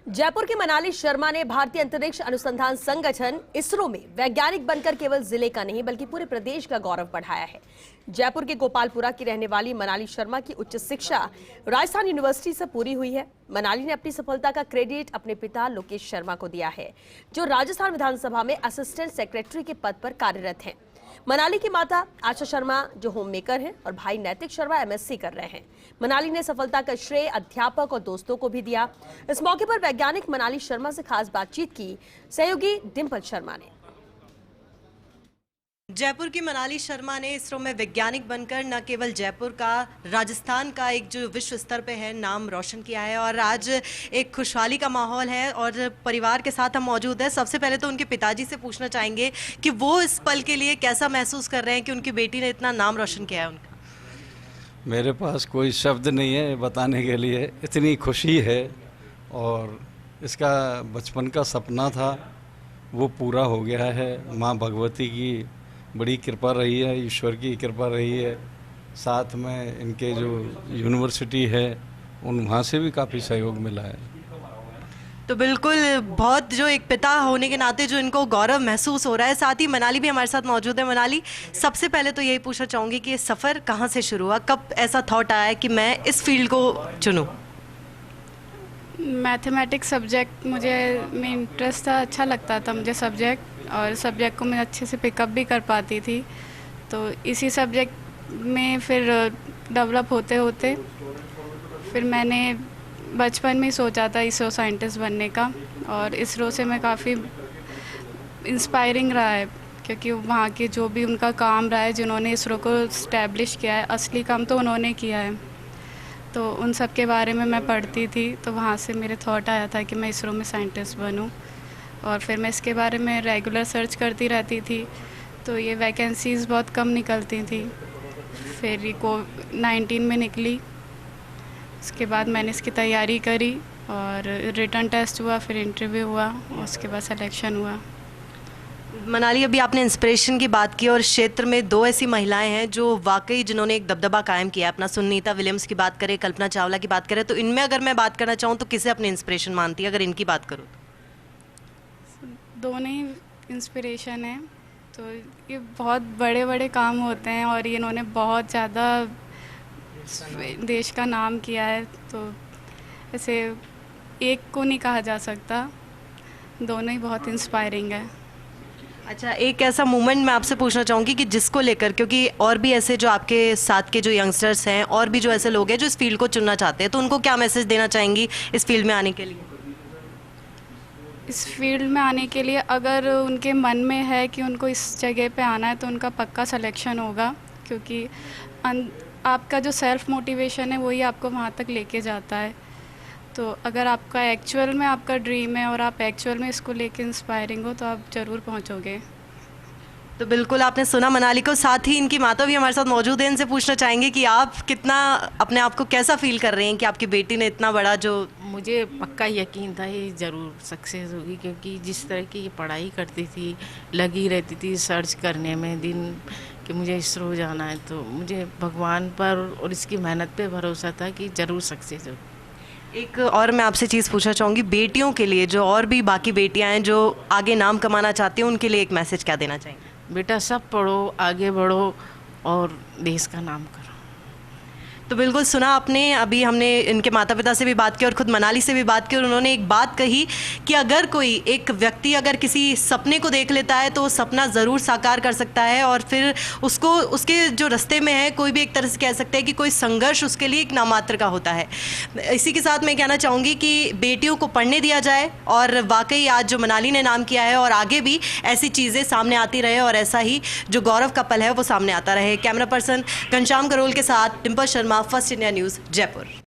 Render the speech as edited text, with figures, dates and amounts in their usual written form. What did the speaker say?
जयपुर के मनाली शर्मा ने भारतीय अंतरिक्ष अनुसंधान संगठन इसरो में वैज्ञानिक बनकर केवल जिले का नहीं बल्कि पूरे प्रदेश का गौरव बढ़ाया है। जयपुर के गोपालपुरा की रहने वाली मनाली शर्मा की उच्च शिक्षा राजस्थान यूनिवर्सिटी से पूरी हुई है। मनाली ने अपनी सफलता का क्रेडिट अपने पिता लोकेश शर्मा को दिया है, जो राजस्थान विधानसभा में असिस्टेंट सेक्रेटरी के पद पर कार्यरत हैं। मनाली की माता आशा शर्मा जो होम मेकर हैं और भाई नैतिक शर्मा एमएससी कर रहे हैं। मनाली ने सफलता का श्रेय अध्यापक और दोस्तों को भी दिया। इस मौके पर वैज्ञानिक मनाली शर्मा से खास बातचीत की सहयोगी डिंपल शर्मा ने। जयपुर की मनाली शर्मा ने इसरो में वैज्ञानिक बनकर न केवल जयपुर का, राजस्थान का एक जो विश्व स्तर पे है नाम रोशन किया है और आज एक खुशहाली का माहौल है और परिवार के साथ हम मौजूद हैं। सबसे पहले तो उनके पिताजी से पूछना चाहेंगे कि वो इस पल के लिए कैसा महसूस कर रहे हैं कि उनकी बेटी ने इतना नाम रोशन किया है उनका। मेरे पास कोई शब्द नहीं है बताने के लिए, इतनी खुशी है और इसका बचपन का सपना था वो पूरा हो गया है। माँ भगवती की बड़ी कृपा रही है, ईश्वर की कृपा रही है, साथ में इनके जो यूनिवर्सिटी है वहाँ से भी काफ़ी सहयोग मिला है। तो बिल्कुल बहुत जो एक पिता होने के नाते जो इनको गौरव महसूस हो रहा है। साथ ही मनाली भी हमारे साथ मौजूद है। मनाली, सबसे पहले तो यही पूछना चाहूँगी कि ये सफ़र कहाँ से शुरू हुआ, कब ऐसा थॉट आया कि मैं इस फील्ड को चुनूँ? मैथमेटिक्स सब्जेक्ट मुझे में इंटरेस्ट था, अच्छा लगता था मुझे सब्जेक्ट, और सब्जेक्ट को मैं अच्छे से पिकअप भी कर पाती थी। तो इसी सब्जेक्ट में फिर डेवलप होते होते फिर मैंने बचपन में ही सोचा था इसरो साइंटिस्ट बनने का, और इसरो से मैं काफ़ी इंस्पायरिंग रहा है क्योंकि वहाँ के जो भी उनका काम रहा है, जिन्होंने इसरो को इस्टेब्लिश किया है, असली काम तो उन्होंने किया है। तो उन सब के बारे में मैं पढ़ती थी, तो वहाँ से मेरे थॉट आया था कि मैं इसरो में साइंटिस्ट बनूँ, और फिर मैं इसके बारे में रेगुलर सर्च करती रहती थी। तो ये वैकेंसीज़ बहुत कम निकलती थी, फिर ये कोविड-19 में निकली। उसके बाद मैंने इसकी तैयारी करी और रिटन टेस्ट हुआ, फिर इंटरव्यू हुआ और उसके बाद सिलेक्शन हुआ। मनाली, अभी आपने इंस्पिरेशन की बात की और क्षेत्र में दो ऐसी महिलाएं हैं जो वाकई जिन्होंने एक दबदबा कायम किया है अपना। सुनीता विलियम्स की बात करें, कल्पना चावला की बात करें, तो इनमें अगर मैं बात करना चाहूँ तो किसे अपनी इंस्पिरेशन मानती है अगर इनकी बात करूँ तो? दोनों ही इंस्पिरेशन है। तो ये बहुत बड़े बड़े काम होते हैं और ये इन्होंने बहुत ज़्यादा देश का नाम किया है, तो ऐसे एक को नहीं कहा जा सकता, दोनों ही बहुत इंस्पायरिंग है। अच्छा, एक ऐसा मोमेंट मैं आपसे पूछना चाहूँगी कि जिसको लेकर, क्योंकि और भी ऐसे जो आपके साथ के जो यंगस्टर्स हैं और भी जो ऐसे लोग हैं जो इस फील्ड को चुनना चाहते हैं, तो उनको क्या मैसेज देना चाहेंगी इस फील्ड में आने के लिए? इस फील्ड में आने के लिए अगर उनके मन में है कि उनको इस जगह पे आना है तो उनका पक्का सिलेक्शन होगा, क्योंकि आपका जो सेल्फ मोटिवेशन है वही आपको वहाँ तक लेके जाता है। तो अगर आपका एक्चुअल में आपका ड्रीम है और आप एक्चुअल में इसको लेके इंस्पायरिंग हो तो आप ज़रूर पहुँचोगे। तो बिल्कुल आपने सुना मनाली को। साथ ही इनकी माता भी हमारे साथ मौजूद है, इनसे पूछना चाहेंगे कि आप कितना अपने आप को कैसा फील कर रहे हैं कि आपकी बेटी ने इतना बड़ा जो। मुझे पक्का यकीन था ये ज़रूर सक्सेस होगी, क्योंकि जिस तरह की ये पढ़ाई करती थी, लगी रहती थी सर्च करने में दिन कि मुझे इसरो जाना है, तो मुझे भगवान पर और इसकी मेहनत पे भरोसा था कि ज़रूर सक्सेस होगी। एक और मैं आपसे चीज़ पूछना चाहूँगी, बेटियों के लिए जो और भी बाकी बेटियाँ हैं जो आगे नाम कमाना चाहती हैं, उनके लिए एक मैसेज क्या देना चाहेंगे? बेटा, सब पढ़ो, आगे बढ़ो और देश का नाम करो। तो बिल्कुल सुना आपने। अभी हमने इनके माता पिता से भी बात की और ख़ुद मनाली से भी बात की, और उन्होंने एक बात कही कि अगर कोई एक व्यक्ति अगर किसी सपने को देख लेता है तो वो सपना ज़रूर साकार कर सकता है, और फिर उसको उसके जो रास्ते में है कोई भी एक तरह से कह सकते हैं कि कोई संघर्ष उसके लिए एक नामात्र का होता है। इसी के साथ मैं कहना चाहूँगी कि बेटियों को पढ़ने दिया जाए, और वाकई आज जो मनाली ने नाम किया है और आगे भी ऐसी चीज़ें सामने आती रहे और ऐसा ही जो गौरव का पल है वो सामने आता रहे। कैमरा पर्सन घनश्याम करोल के साथ Dimple Sharma, first India news, Jaipur.